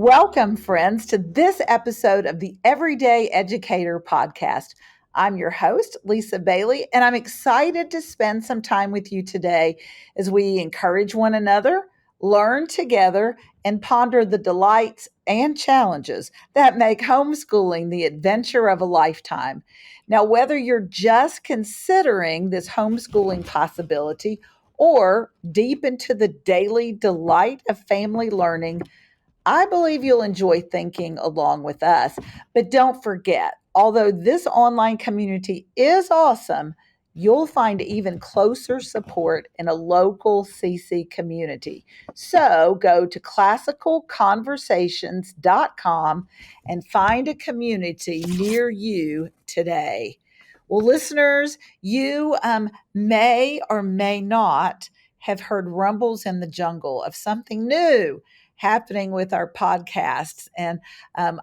Welcome, friends, to this episode of the Everyday Educator podcast. I'm your host, Lisa Bailey, and I'm excited to spend some time with you today as we encourage one another, learn together, and ponder the delights and challenges that make homeschooling the adventure of a lifetime. Now, whether you're just considering this homeschooling possibility or deep into the daily delight of family learning, I believe you'll enjoy thinking along with us. But don't forget, although this online community is awesome, you'll find even closer support in a local CC community. So go to classicalconversations.com and find a community near you today. Well, listeners, you may or may not have heard rumbles in the jungle of something new happening with our podcasts. And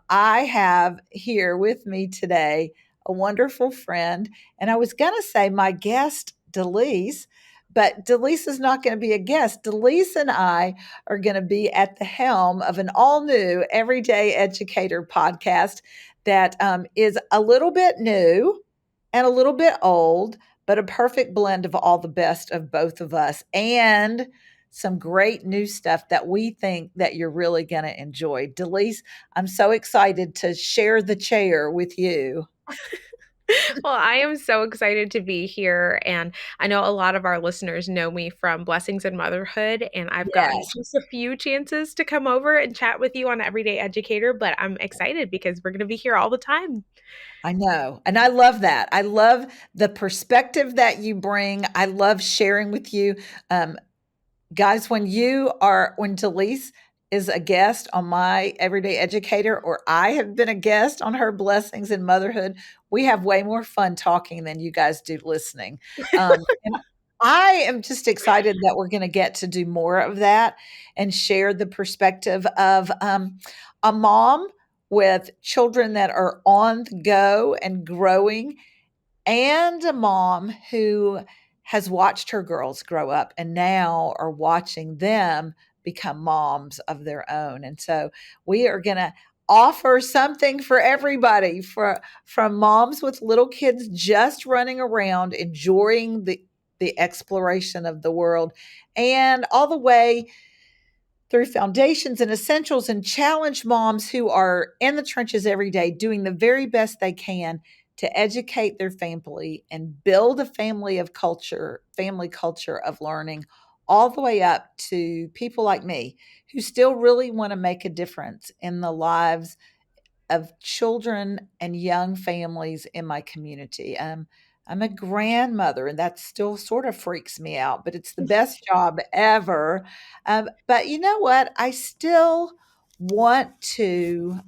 I have here with me today a wonderful friend. And I was going to say my guest, Delise, but Delise is not going to be a guest. Delise and I are going to be at the helm of an all new Everyday Educator podcast that is a little bit new and a little bit old, but a perfect blend of all the best of both of us. And some great new stuff that we think that you're really going to enjoy. Delise, I'm so excited to share the chair with you. Well, I am so excited to be here. And I know a lot of our listeners know me from Blessings in Motherhood, and I've gotten Yes, just a few chances to come over and chat with you on Everyday Educator, but I'm excited because we're going to be here all the time. I know. And I love that. I love the perspective that you bring. I love sharing with you. Um, Guys, when Delise is a guest on my Everyday Educator, or I have been a guest on her Blessings in Motherhood, we have way more fun talking than you guys do listening. And I am just excited that we're going to get to do more of that and share the perspective of a mom with children that are on the go and growing, and a mom who has watched her girls grow up and now are watching them become moms of their own. And so we are going to offer something for everybody, from moms with little kids just running around enjoying the exploration of the world, and all the way through foundations and essentials and challenge moms who are in the trenches every day doing the very best they can to educate their family and build a family culture of learning, all the way up to people like me who still really want to make a difference in the lives of children and young families in my community. I'm a grandmother, and that still sort of freaks me out, but it's the best job ever. But you know what? I still want to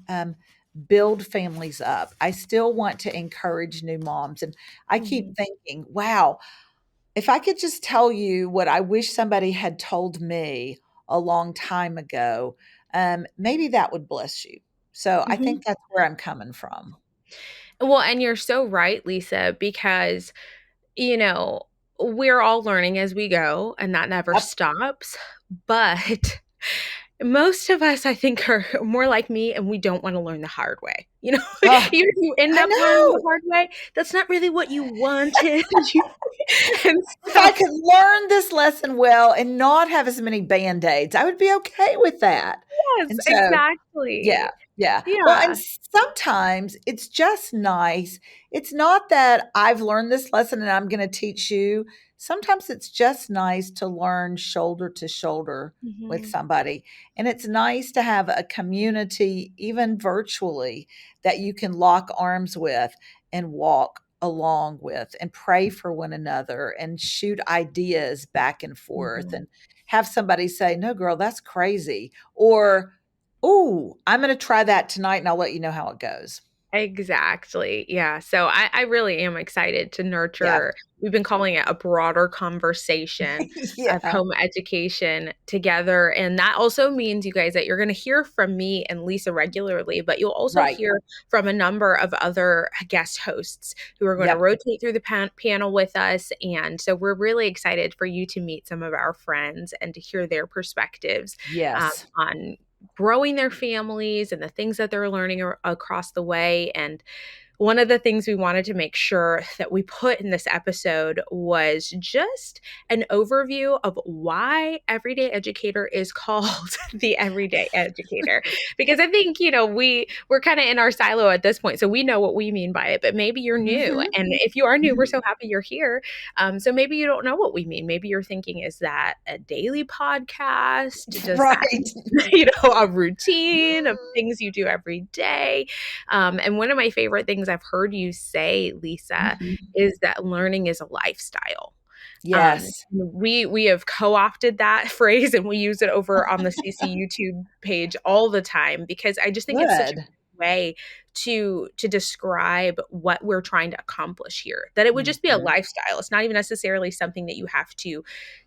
build families up. I still want to encourage new moms. And I keep Mhm. thinking, wow, if I could just tell you what I wish somebody had told me a long time ago, maybe that would bless you. So I Mhm. think that's where I'm coming from. Well, and you're so right, Lisa, because, you know, we're all learning as we go, and that never Yep. stops. But most of us, I think, are more like me, and we don't wanna learn the hard way. Oh, You end I up learning the know. hard way. That's not really what you wanted. You and If so I could learn this lesson well and not have as many band-aids, I would be okay with that. yes, And so yeah, exactly. yeah. Well, and Yeah. sometimes it's just nice. It's not that I've learned this lesson and I'm gonna teach you. Sometimes it's just nice to learn shoulder to shoulder with Mhm. somebody. And it's nice to have a community, even virtually, that you can lock arms with and walk along with and pray for one another and shoot ideas back and forth Mhm. and have somebody say, "No, girl, that's crazy," or, "Ooh, I'm gonna try that tonight and I'll let you know how it goes." Exactly. Yeah. So I really am excited to Yeah. nurture, we've been calling it a broader conversation of Yeah. home education together. And that also means, you guys, that you're going to hear from me and Lisa regularly, but you'll also Right. hear from a number of other guest hosts who are going to Yep. rotate through the panel with us. And so we're really excited for you to meet some of our friends and to hear their perspectives Yes. on growing their families and the things that they're learning across the way. And one of the things we wanted to make sure that we put in this episode was just an overview of why Everyday Educator is called the Everyday Educator. Because I think, we're kind of in our silo at this point, so we know what we mean by it, but maybe you're new. Mhm. And if you are new, we're Mhm. so happy you're here. So maybe you don't know what we mean. Maybe you're thinking, is that a daily podcast? Does that Right. a routine of things you do every day? And one of my favorite things I've heard you say, Lisa, Mhm. is that learning is a lifestyle. Yes. We have co-opted that phrase and we use it over on the CC YouTube page all the time because I just think it's such a Good. good way to describe what we're trying to accomplish here. That it would just be a Mhm. lifestyle. It's not even necessarily something that you have to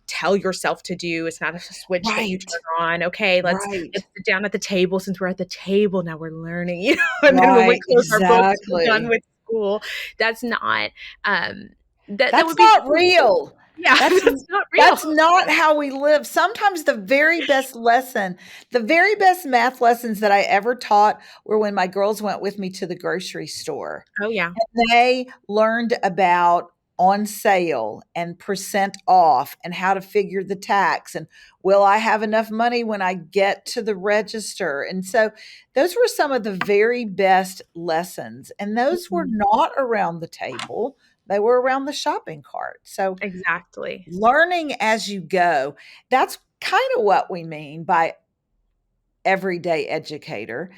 tell yourself to do. It's not a switch that you Right. turn on. Okay, Right. let's sit down at the table. Since we're at the table now, we're learning. And then when we Right. close our books, we're done Exactly. with school. That's not that That's would be not so cool. real. Yeah, That's that's not real. that's not how we live. Sometimes the very best math lessons that I ever taught were when my girls went with me to the grocery store. Oh, yeah. They learned about on sale and percent off and how to figure the tax and will I have enough money when I get to the register? And so those were some of the very best lessons. And those were Mhm. not around the table, they were around the shopping cart. So Exactly. learning as you go, that's kind of what we mean by everyday educator.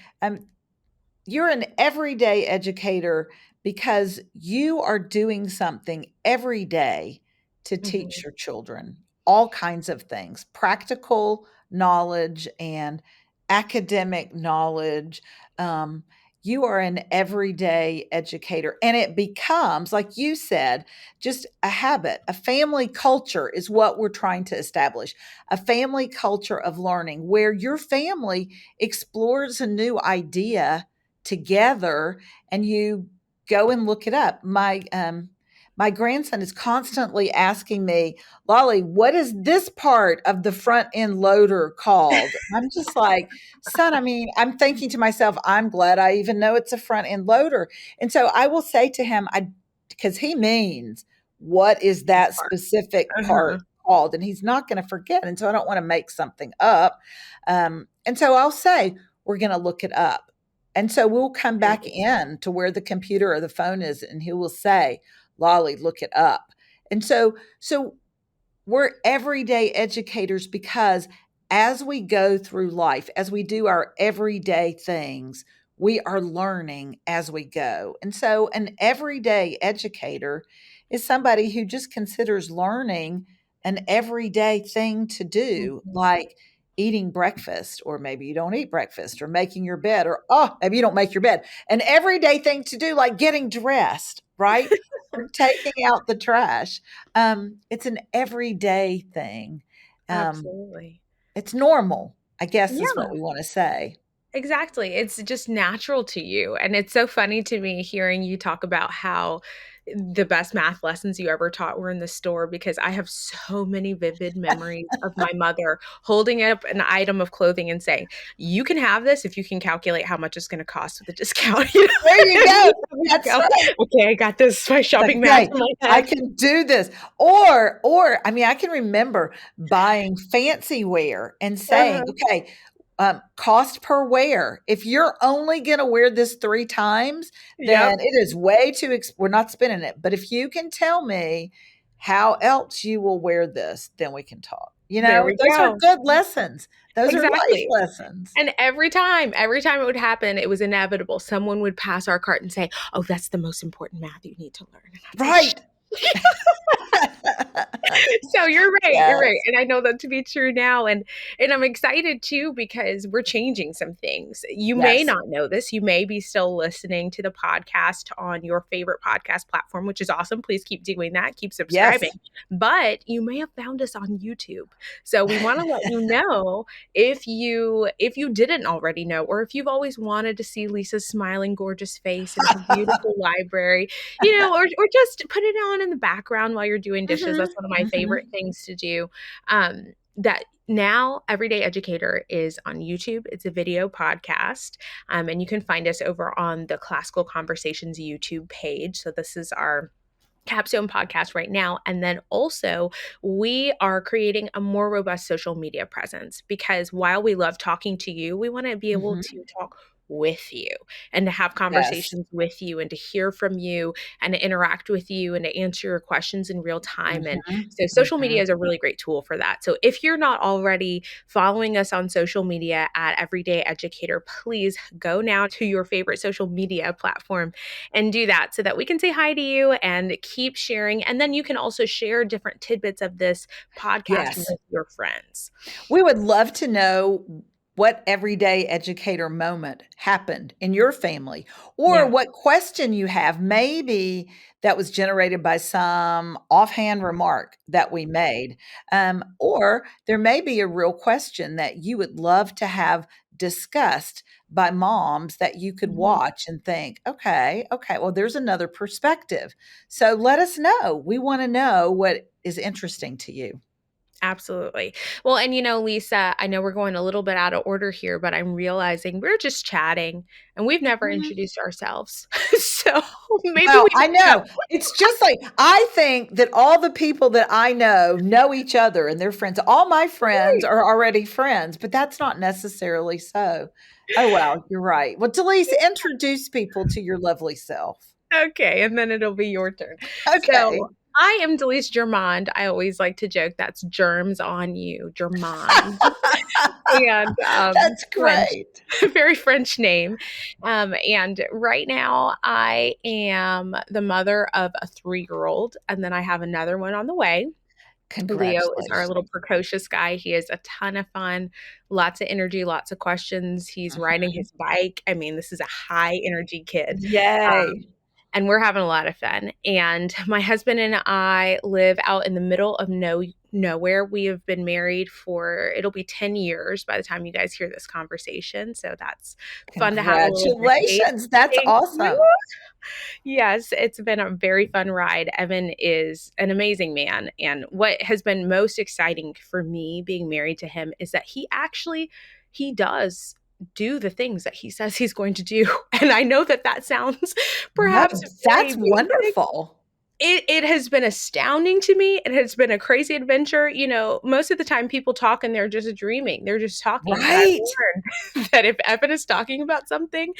You're an everyday educator because you are doing something every day to teach Mhm. your children all kinds of things, practical knowledge and academic knowledge. Um, you are an everyday educator, and it becomes, like you said, just a habit. A family culture is what we're trying to establish, a family culture of learning where your family explores a new idea together and you go and look it up. My grandson is constantly asking me, Lolly, what is this part of the front end loader called? I'm just like, son, I mean, I'm thinking to myself, I'm glad I even know it's a front end loader. And so I will say to him, I because he means, what is that specific Uh-huh. part called? And he's not going to forget. And so I don't want to make something up. And so I'll say, we're going to look it up. And so we'll come There back you in to where the computer or the phone is, and he will say, Lolly, look it up. And so we're everyday educators because as we go through life, as we do our everyday things, we are learning as we go. And so an everyday educator is somebody who just considers learning an everyday thing to do, go. like eating breakfast, or maybe you don't eat breakfast, or making your bed, or oh, maybe you don't make your bed. An everyday thing to do, like getting dressed, right? Or taking out the trash. It's an everyday thing. Um, Absolutely. it's normal, I guess is what Yeah. we wanna say. Exactly. It's just natural to you. And it's so funny to me hearing you talk about how the best math lessons you ever taught were in the store because I have so many vivid memories of my mother holding up an item of clothing and saying, "You can have this if you can calculate how much it's going to cost with a discount." There you And go. you would That's go, right. "Okay, I got this." My Like, shopping math "Okay, in my I head. can do this." Or, I mean, I can remember buying fancy wear and saying, Uh-huh. "Okay, cost per wear. If you're only gonna wear this 3 times, then Yep. it is way too we're not spending it. But if you can tell me how else you will wear this, then we can talk." You There know, we those are go. good lessons. Those are life Exactly. lessons. And every time it would happen, it was inevitable. Someone would pass our cart and say, "Oh, that's the most important math you need to learn." And I'd say, "Shh." Right. So you're right, you're right, Yes. and I know that to be true now, and I'm excited too because we're changing some things. You may Yes. not know this, you may be still listening to the podcast on your favorite podcast platform, which is awesome. Please keep doing that, keep subscribing. Yes. But you may have found us on YouTube. So we wanna let you know if you didn't already know, or if you've always wanted to see Lisa's smiling, gorgeous face and her beautiful library, or just put it on in the background while you're doing dishes. Mhm, That's one of my mhm. favorite things to do. that now Everyday Educator is on YouTube. It's a video podcast, and you can find us over on the Classical Conversations YouTube page. So this is our capstone podcast right now. And then also, we are creating a more robust social media presence because while we love talking to you, we want to be able Mhm. to talk with you and to have Yes. conversations with you and to hear from you and to interact with you and to answer your questions in real time. And Mhm. so social media Mhm. is a really great tool for that. So if you're not already following us on social media at Everyday Educator, please go now to your favorite social media platform and do that so that we can say hi to you and keep sharing. And then you can also share different tidbits of this podcast Yes. with your friends. We would love to know what everyday educator moment happened in your family, or Yeah. what question you have, maybe that was generated by some offhand remark that we made. Or there may be a real question that you would love to have discussed by moms that you could Mhm. watch and think, okay, okay, well, there's another perspective. So let us know. We want to know what is interesting to you. Absolutely. Well, and Lisa, I know we're going a little bit out of order here, but I'm realizing we're just chatting and we've never introduced ourselves. So maybe Well, we I should know. It's just like I think that all the people that I know each other and they're friends. All my friends are already friends, but that's not necessarily so. Oh, well, you're right. Well, Delise, introduce people to your lovely self. Okay, and then it'll be your turn. Okay. So I am Delise Germond. I always like to joke that's germs on you, Germond. And That's French, great. very French name. And right now, I am the mother of a 3-year-old, and then I have another one on the way. Leo is our little Congratulations. precocious guy. He is a ton of fun, lots of energy, lots of questions. He's riding Mhm. his bike. I mean, this is a high energy kid. Yay. And we're having a lot of fun. And my husband and I live out in the middle of nowhere. We have been married for it'll be 10 years by the time you guys hear this conversation. So that's fun to have a little decade. Congratulations. That's Thank you. awesome. Yes, it's been a very fun ride. Evan is an amazing man. And what has been most exciting for me being married to him is that he does do the things that he says he's going to do. And I know that that sounds No, perhaps very that's basic. wonderful. It has been astounding to me. It has been a crazy adventure. Most of the time people talk and they're just dreaming. They're just talking. But I've Right. learned that if Evan is talking about something,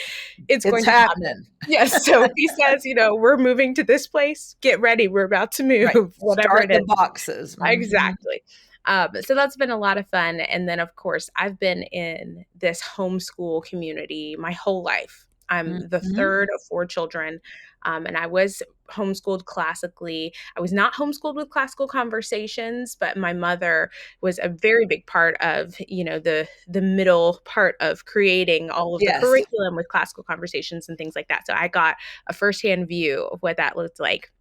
it's It's going to happen. happening. Yes, so if he says, "We're moving to this place, get ready, we're about to Right. move," whatever Start it the is. boxes. Mhm. Exactly. So that's been a lot of fun, and then, of course, I've been in this homeschool community my whole life. I'm the Mhm. 3rd of 4 children, and I was homeschooled classically. I was not homeschooled with Classical Conversations, but my mother was a very big part of, the middle part of creating all of the Yes. curriculum with Classical Conversations and things like that, so I got a firsthand view of what that looked like.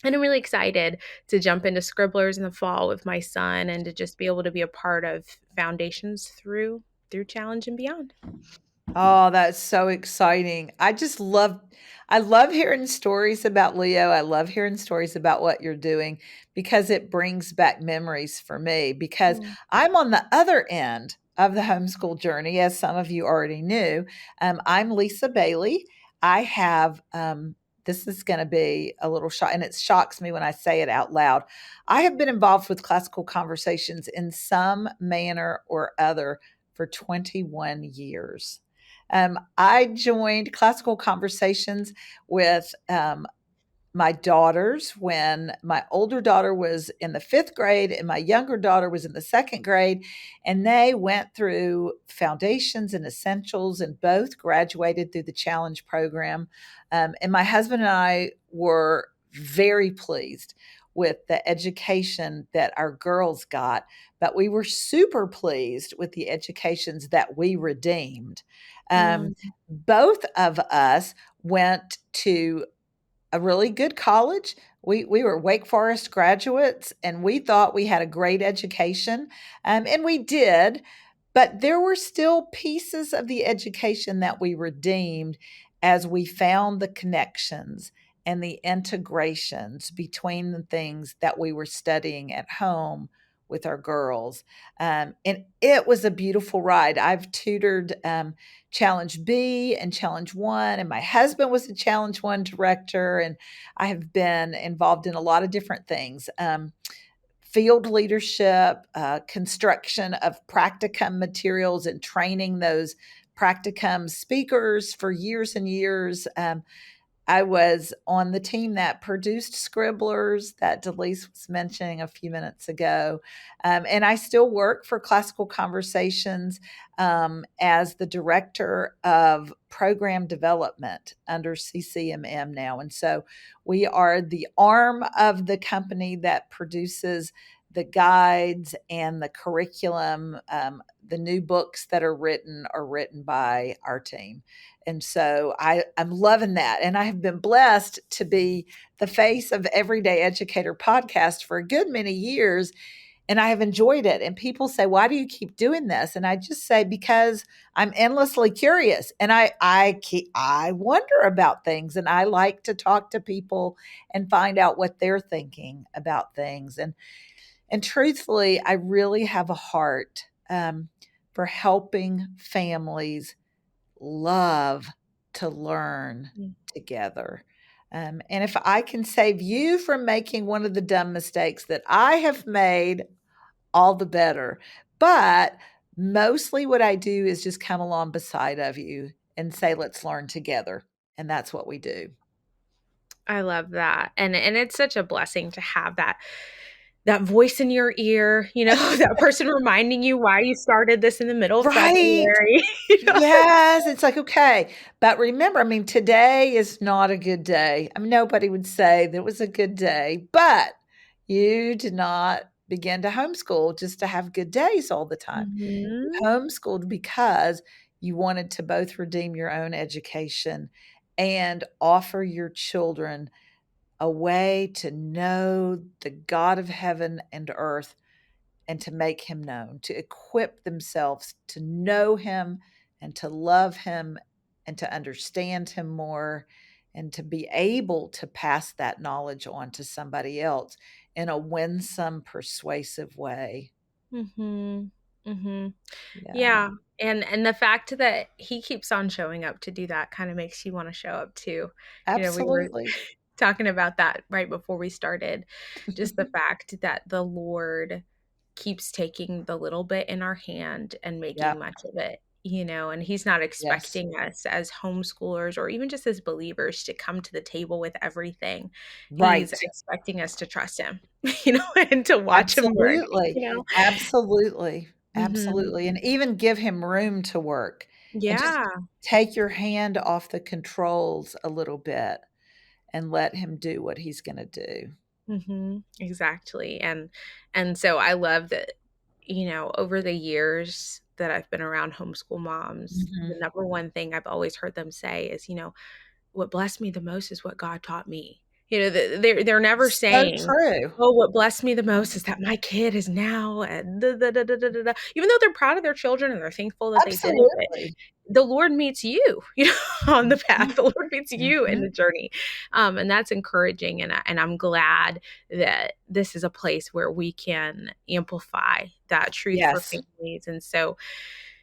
And I'm really excited to jump into Scribblers in the fall with my son and to just be able to be a part of Foundations through Challenge and beyond. Oh, that's so exciting. I love hearing stories about Leo. I love hearing stories about what you're doing because it brings back memories for me because Mm, I'm on the other end of the homeschool journey, as some of you already knew. I'm Lisa Bailey. I have this is going to be a little shock, and it shocks me when I say it out loud. I have been involved with classical conversations in some manner or other for 21 years. I joined Classical Conversations with my daughters when my older daughter was in the 5th grade and my younger daughter was in the 2nd grade. And they went through foundations and essentials and both graduated through the challenge program. And my husband and I were very pleased with the education that our girls got, but we were super pleased with the educations that we redeemed. Um, mm, Both of us went to a really good college. We were Wake Forest graduates, and we thought we had a great education, and we did. But there were still pieces of the education that we redeemed as we found the connections and the integrations between the things that we were studying at home with our girls. And it was a beautiful ride. I've tutored Challenge B and Challenge 1, and my husband was a Challenge 1 director, and I have been involved in a lot of different things. Field leadership, construction of practicum materials, and training those practicum speakers for years and years. I was on the team that produced Scribblers that Delise was mentioning a few minutes ago. And I still work for Classical Conversations as the director of program development under CCMM now. And so we are the arm of the company that produces the guides and the curriculum. The new books that are written by our team. And so I'm loving that. And I have been blessed to be the face of Everyday Educator podcast for a good many years. And I have enjoyed it. And people say, why do you keep doing this? And I just say, because I'm endlessly curious and I wonder about things, and I like to talk to people and find out what they're thinking about things. And truthfully, I really have a heart for helping families love to learn Mm. together. And if I can save you from making one of the dumb mistakes that I have made, all the better. But mostly what I do is just come along beside of you and say, let's learn together. And that's what we do. I love that. And it's such a blessing to have that voice in your ear, that person reminding you why you started this in the middle of Right. February. Yes, it's like, okay, but remember, I mean, today is not a good day. I mean, nobody would say that it was a good day, but you did not begin to homeschool just to have good days all the time. You Mhm. homeschooled because you wanted to both redeem your own education and offer your children a way to know the God of heaven and earth and to make him known, to equip themselves to know him and to love him and to understand him more and to be able to pass that knowledge on to somebody else in a winsome, persuasive way. Mhm. Mhm. Yeah, Yeah, and the fact that he keeps on showing up to do that kinda makes you wanna show up too. We were absolutely. talking about that right before we started. Just the fact that the Lord keeps taking the little bit in our hand and making Yep. much of it, and He's not Yes. expecting us as homeschoolers or even just as believers to come to the table with everything. He's Right. expecting us to trust Him, and to watch Him work, Absolutely. Absolutely. Mhm. Absolutely. And even give him room to work and just Yeah. take your hand off the controls a little bit and let him do what he's going to do. Exactly, and so I love that, over the years that I've been around homeschool moms, the Mhm. number one thing I've always heard them say is, "What blessed me the most is what God taught me." They're never So saying, true. "Oh, what blessed me the most is that my kid is now," da da da da da da da, even though they're proud of their children and they're thankful that they did it, but Absolutely. the Lord meets you, on the Mhm. path. The Lord meets you in Mhm. the journey, and that's encouraging. And I'm glad that this is a place where we can amplify that truth for Yes. families. And so,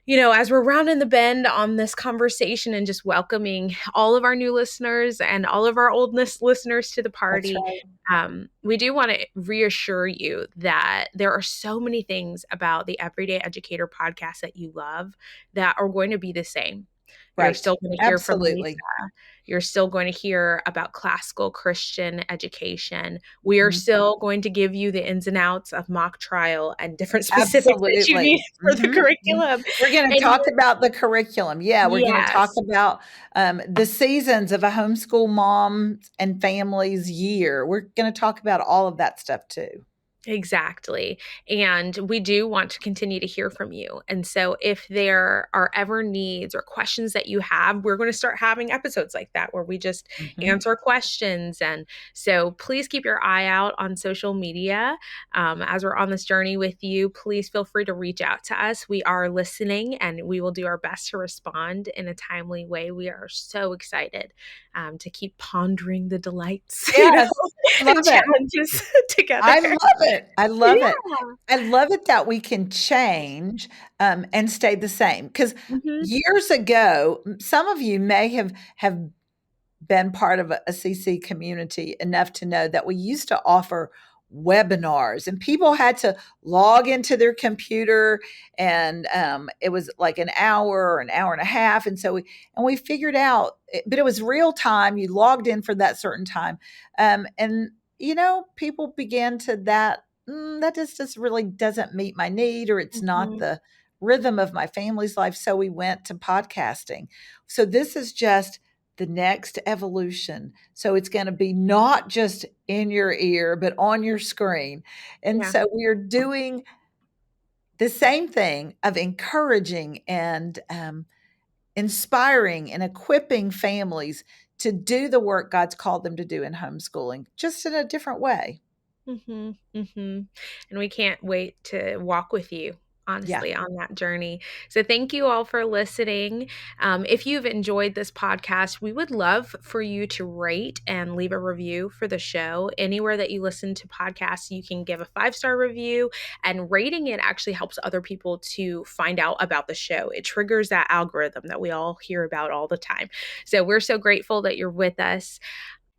as we're rounding the bend on this conversation and just welcoming all of our new listeners and all of our oldest listeners to the That's party, right. we do want to reassure you that there are so many things about the Everyday Educator podcast that you love that are going to be the same. You're Right. still going to hear from Lisa. Absolutely. You're still going to hear about classical Christian education. We are Mhm. still going to give you the ins and outs of mock trial and different specifics that you need Absolutely. for the Mhm. Mhm. curriculum. We're gonna And talk about the curriculum. Yeah, we're gonna talk yes, about, the seasons of a homeschool mom and family's year. We're gonna talk about all of that stuff too. exactly. And we do want to continue to hear from you. And so if there are ever needs or questions that you have, we're going to start having episodes like that where we just Mhm. answer questions. And so please keep your eye out on social media as we're on this journey with you. Please feel free to reach out to us. We are listening and we will do our best to respond in a timely way. We are so excited to keep pondering the delights, Yes. I and love it. challenges together. I love it. I love it. Yeah. I love it that we can change, and stay the same. Because Mhm. years ago, some of you may have been part of a CC community enough to know that we used to offer webinars, and people had to log into their computer, and it was like an hour or an hour and a half, and so we figured out, but it was real time. You logged in for that certain time, and people began to that just really doesn't meet my need, or it's not Mhm. the rhythm of my family's life. So we went to podcasting. So this is just the next evolution. So it's going to be not just in your ear, but on your screen. And Yeah. so we're doing the same thing of encouraging and inspiring and equipping families to do the work God's called them to do in homeschooling, just in a different way. Mhm, mhm, and we can't wait to walk with you, Yeah. honestly, on that journey. So thank you all for listening. If you've enjoyed this podcast, we would love for you to rate and leave a review for the show. Anywhere that you listen to podcasts, you can give a 5-star review, and rating it actually helps other people to find out about the show. It triggers that algorithm that we all hear about all the time. So we're so grateful that you're with us.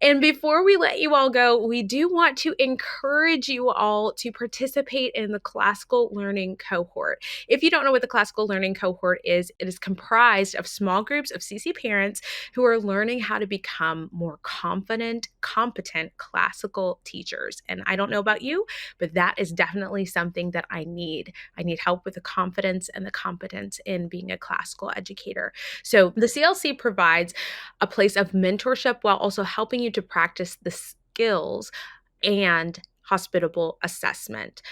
And before we let you all go, we do want to encourage you all to participate in the Classical Learning Cohort. If you don't know what the Classical Learning Cohort is, it is comprised of small groups of CC parents who are learning how to become more confident, competent classical teachers. And I don't know about you, but that is definitely something that I need. I need help with the confidence and the competence in being a classical educator. So the CLC provides a place of mentorship while also helping you to practice the skills and hospitable assessment.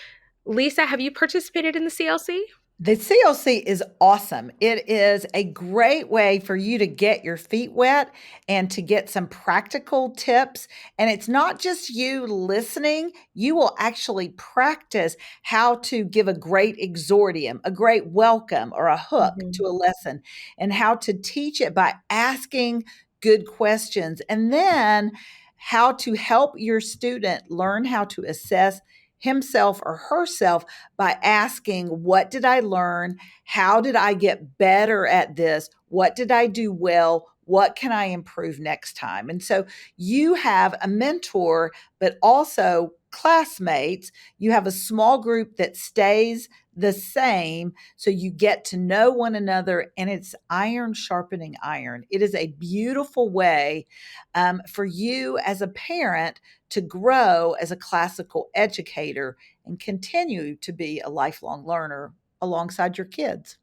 Lisa, have you participated in the CLC? The CLC is awesome. It is a great way for you to get your feet wet and to get some practical tips. And it's not just you listening, you will actually practice how to give a great exordium, a great welcome, or a hook to Mhm. a lesson, and how to teach it by asking good questions. And then how to help your student learn how to assess himself or herself by asking, what did I learn? How did I get better at this? What did I do well? What can I improve next time? And so you have a mentor, but also classmates. You have a small group that stays the same. So you get to know one another, and it's iron sharpening iron. It is a beautiful way for you as a parent to grow as a classical educator and continue to be a lifelong learner alongside your kids.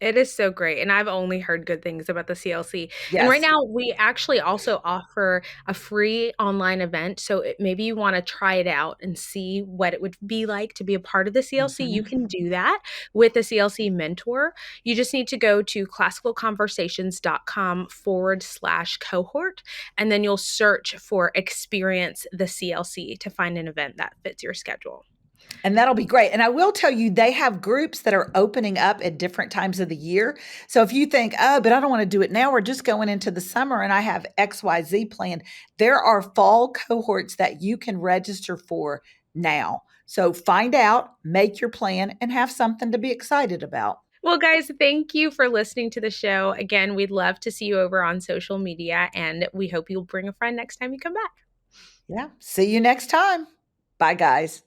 It is so great, and I've only heard good things about the CLC. And right Yes. now, we actually also offer a free online event, so maybe you wanna try it out and see what it would be like to be a part of the CLC. You Mhm. can do that with a CLC mentor. You just need to go to classicalconversations.com/cohort, and then you'll search for Experience the CLC to find an event that fits your schedule. And that'll be great. And I will tell you, they have groups that are opening up at different times of the year. So if you think, oh, but I don't want to do it now, we're just going into the summer and I have XYZ planned, there are fall cohorts that you can register for now. So find out, make your plan, and have something to be excited about. Well, guys, thank you for listening to the show. Again, we'd love to see you over on social media, and we hope you'll bring a friend next time you come back. Yeah. See you next time. Bye, guys.